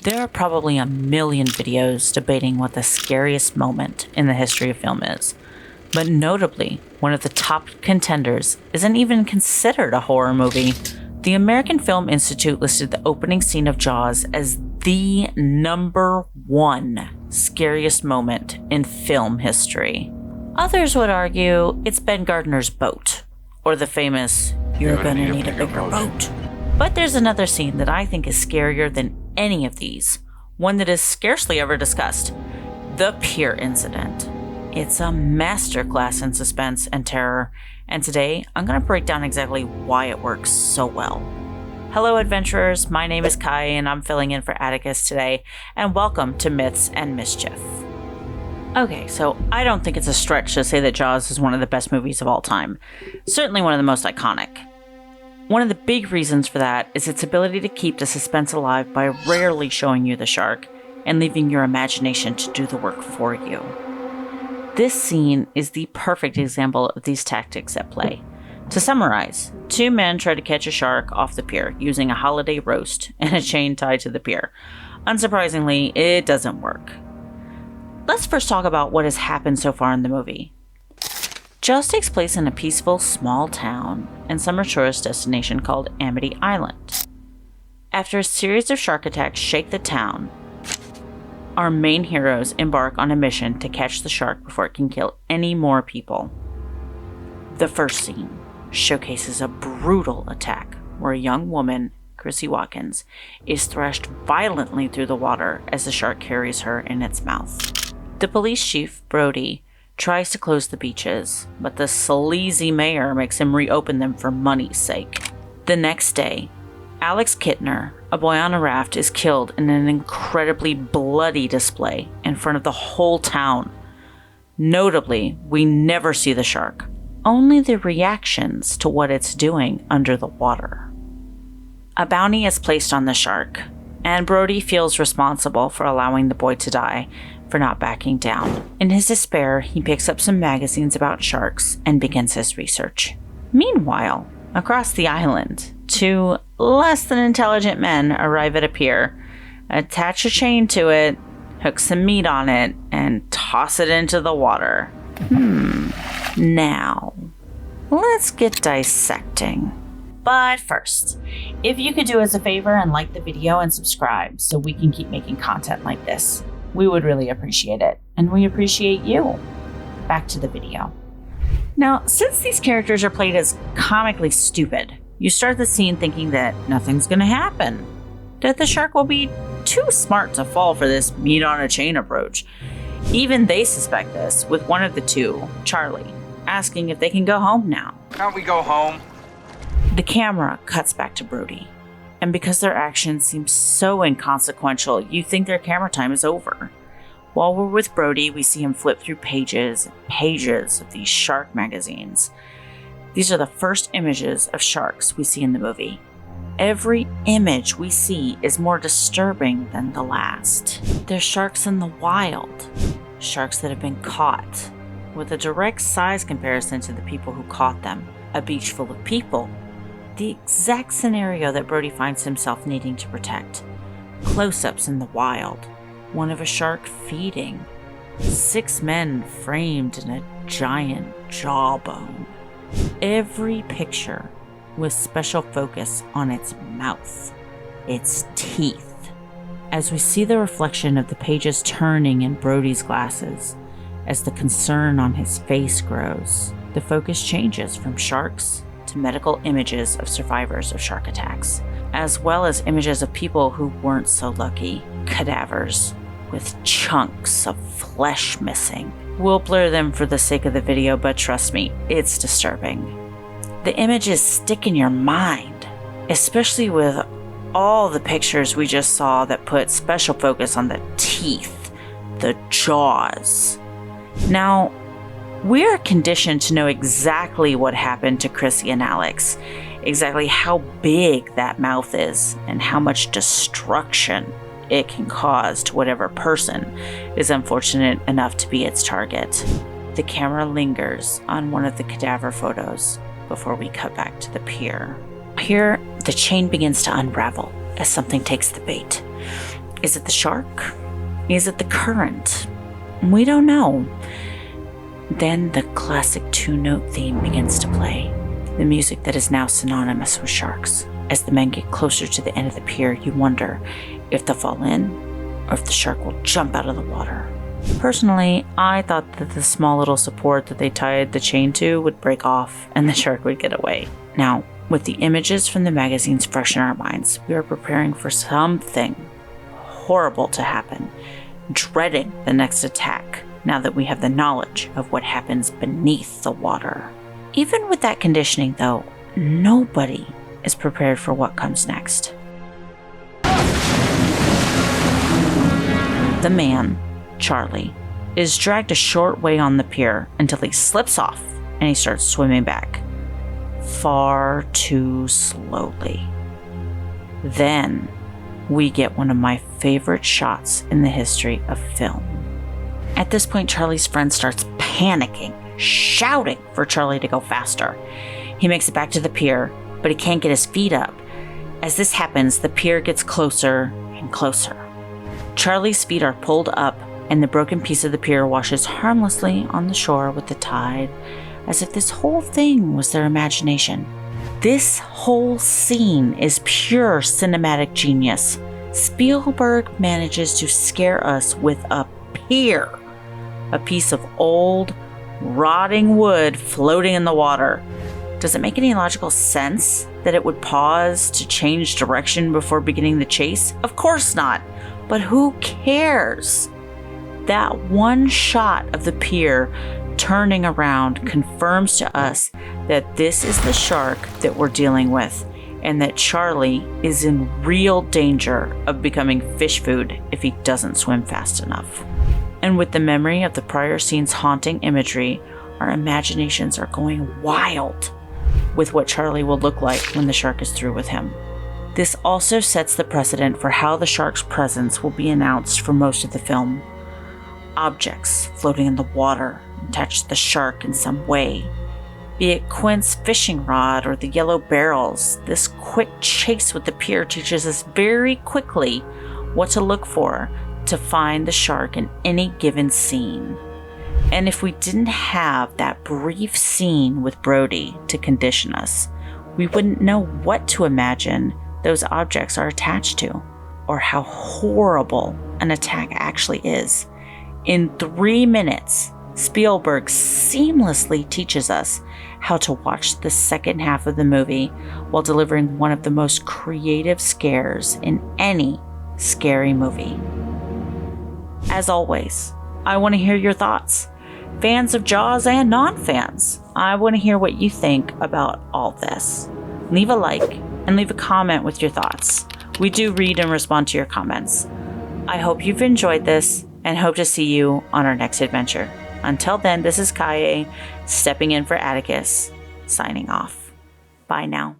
There are probably a million videos debating what the scariest moment in the history of film is, but notably, one of the top contenders isn't even considered a horror movie. The American Film Institute listed the opening scene of Jaws as the #1 scariest moment in film history. Others would argue it's Ben Gardner's boat, or the famous, "You're gonna need a bigger boat." But there's another scene that I think is scarier than any of these, one that is scarcely ever discussed: the Pier incident. It's a masterclass in suspense and terror, and today I'm going to break down exactly why it works so well. Hello adventurers, my name is Kaie and I'm filling in for Atticus today, and welcome to Myths and Mischief. Okay, so I don't think it's a stretch to say that Jaws is one of the best movies of all time, certainly one of the most iconic. One of the big reasons for that is its ability to keep the suspense alive by rarely showing you the shark and leaving your imagination to do the work for you. This scene is the perfect example of these tactics at play. To summarize, two men try to catch a shark off the pier using a holiday roast and a chain tied to the pier. Unsurprisingly, it doesn't work. Let's first talk about what has happened so far in the movie. Jaws takes place in a peaceful, small town and summer tourist destination called Amity Island. After a series of shark attacks shake the town, our main heroes embark on a mission to catch the shark before it can kill any more people. The first scene showcases a brutal attack where a young woman, Chrissy Watkins, is thrashed violently through the water as the shark carries her in its mouth. The police chief, Brody, tries to close the beaches, but the sleazy mayor makes him reopen them for money's sake. The next day, Alex Kittner, a boy on a raft, is killed in an incredibly bloody display in front of the whole town. Notably, we never see the shark, only the reactions to what it's doing under the water. A bounty is placed on the shark, and Brody feels responsible for allowing the boy to die for not backing down. In his despair, he picks up some magazines about sharks and begins his research. Meanwhile, across the island, two less than intelligent men arrive at a pier, attach a chain to it, hook some meat on it, and toss it into the water. Now, let's get dissecting. But first, if you could do us a favor and like the video and subscribe so we can keep making content like this, we would really appreciate it, and we appreciate you. Back to the video. Now, since these characters are played as comically stupid, you start the scene thinking that nothing's gonna happen, that the shark will be too smart to fall for this meat on a chain approach. Even they suspect this, with one of the two, Charlie, asking if they can go home now. Can't we go home? The camera cuts back to Brody, and because their actions seem so inconsequential, you think their camera time is over. While we're with Brody, we see him flip through pages and pages of these shark magazines. These are the first images of sharks we see in the movie. Every image we see is more disturbing than the last. They're sharks in the wild, sharks that have been caught, with a direct size comparison to the people who caught them. A beach full of people. The exact scenario that Brody finds himself needing to protect. Close-ups in the wild. One of a shark feeding. 6 men framed in a giant jawbone. Every picture with special focus on its mouth, its teeth. As we see the reflection of the pages turning in Brody's glasses, as the concern on his face grows, the focus changes from sharks to medical images of survivors of shark attacks, as well as images of people who weren't so lucky, cadavers with chunks of flesh missing. We'll blur them for the sake of the video, but trust me, it's disturbing. The images stick in your mind, especially with all the pictures we just saw that put special focus on the teeth, the jaws. Now, we are conditioned to know exactly what happened to Chrissy and Alex, exactly how big that mouth is, and how much destruction it can cause to whatever person is unfortunate enough to be its target. The camera lingers on one of the cadaver photos before we cut back to the pier. Here, the chain begins to unravel as something takes the bait. Is it the shark? Is it the current? We don't know. Then the classic 2-note theme begins to play, the music that is now synonymous with sharks. As the men get closer to the end of the pier, you wonder if they'll fall in or if the shark will jump out of the water. Personally, I thought that the small little support that they tied the chain to would break off and the shark would get away. Now, with the images from the magazines fresh in our minds, we are preparing for something horrible to happen, dreading the next attack now that we have the knowledge of what happens beneath the water. Even with that conditioning, though, nobody is prepared for what comes next. The man, Charlie, is dragged a short way on the pier until he slips off and he starts swimming back. Far too slowly. Then we get one of my favorite shots in the history of film. At this point, Charlie's friend starts panicking, shouting for Charlie to go faster. He makes it back to the pier, but he can't get his feet up. As this happens, the pier gets closer and closer. Charlie's feet are pulled up, and the broken piece of the pier washes harmlessly on the shore with the tide, as if this whole thing was their imagination. This whole scene is pure cinematic genius. Spielberg manages to scare us with a pier, a piece of old, rotting wood floating in the water. Does it make any logical sense that it would pause to change direction before beginning the chase? Of course not, but who cares? That one shot of the pier turning around confirms to us that this is the shark that we're dealing with, and that Charlie is in real danger of becoming fish food if he doesn't swim fast enough. And with the memory of the prior scene's haunting imagery, our imaginations are going wild with what Charlie will look like when the shark is through with him. This also sets the precedent for how the shark's presence will be announced for most of the film. Objects floating in the water attach to the shark in some way. Be it Quint's fishing rod or the yellow barrels, this quick chase with the pier teaches us very quickly what to look for to find the shark in any given scene. And if we didn't have that brief scene with Brody to condition us, we wouldn't know what to imagine those objects are attached to, or how horrible an attack actually is. In 3 minutes, Spielberg seamlessly teaches us how to watch the second half of the movie while delivering one of the most creative scares in any scary movie. As always, I want to hear your thoughts. Fans of Jaws and non-fans, I want to hear what you think about all this. Leave a like and leave a comment with your thoughts. We do read and respond to your comments. I hope you've enjoyed this and hope to see you on our next adventure. Until then, this is Kaie, stepping in for Atticus, signing off. Bye now.